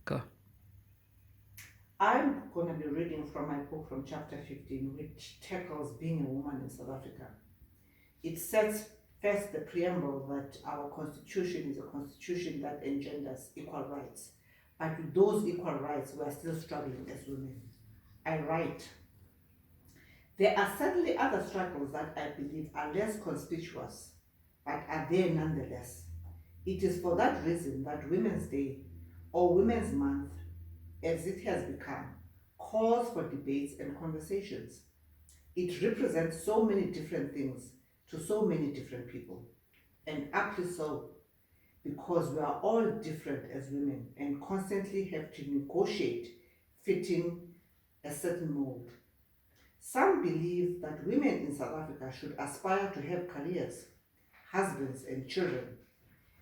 Go. I'm going to be reading from my book from chapter 15, which tackles being a woman in South Africa. It sets first the preamble that our constitution is a constitution that engenders equal rights. But with those equal rights, we are still struggling as women. I write, there are certainly other struggles that I believe are less conspicuous, but are there nonetheless. It is for that reason that Women's Day or Women's Month, as it has become, calls for debates and conversations. It represents so many different things to so many different people, and aptly so, because we are all different as women and constantly have to negotiate fitting a certain mold. Some believe that women in South Africa should aspire to have careers, husbands, and children,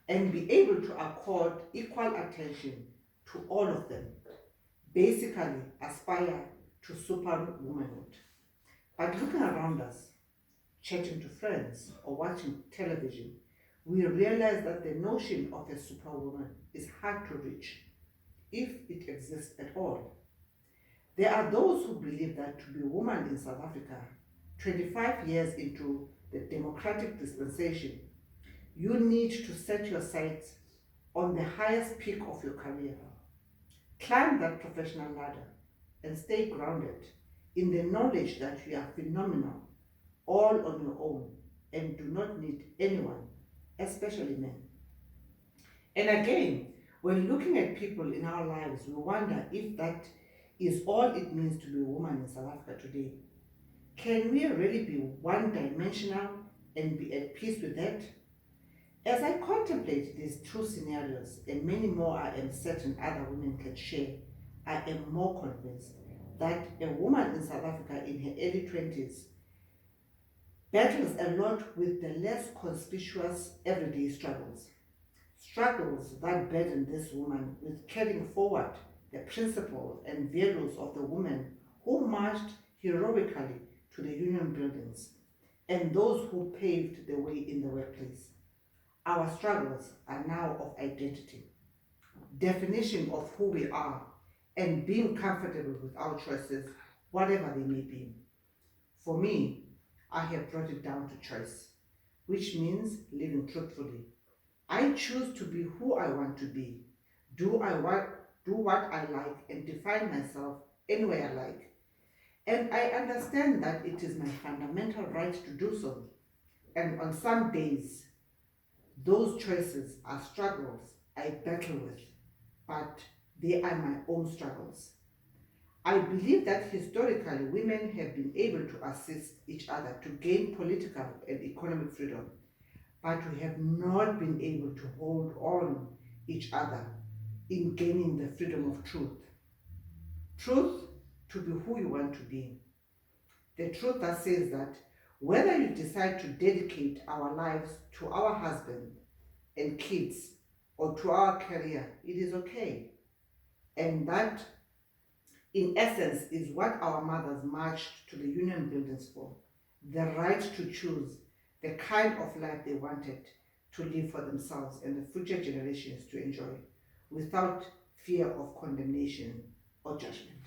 and be able to accord equal attention to all of them, basically aspire to superwomanhood. But looking around us, chatting to friends, or watching television, we realize that the notion of a superwoman is hard to reach, if it exists at all. There are those who believe that to be a woman in South Africa, 25 years into the democratic dispensation, you need to set your sights on the highest peak of your career, climb that professional ladder, and stay grounded in the knowledge that you are phenomenal all on your own and do not need anyone, especially men. And again, when looking at people in our lives, we wonder if that is all it means to be a woman in South Africa today. Can we really be one dimensional and be at peace with that? As I contemplate these two scenarios and many more I am certain other women can share, I am more convinced that a woman in South Africa in her early 20s battles a lot with the less conspicuous everyday struggles. Struggles that burden this woman with carrying forward the principles and values of the women who marched heroically to the union buildings and those who paved the way in the workplace. Our struggles are now of identity, definition of who we are, and being comfortable with our choices, whatever they may be. For me, I have brought it down to choice, which means living truthfully. I choose to be who I want to be. Do I want do what I like and define myself any way I like. And I understand that it is my fundamental right to do so. And on some days, those choices are struggles I battle with, but they are my own struggles. I believe that historically women have been able to assist each other to gain political and economic freedom, but we have not been able to hold on each other in gaining the freedom of truth. Truth to be who you want to be. The truth that says that whether you decide to dedicate our lives to our husband and kids or to our career, it is okay. And that, in essence, is what our mothers marched to the union buildings for, the right to choose the kind of life they wanted to live for themselves and the future generations to enjoy without fear of condemnation or judgment.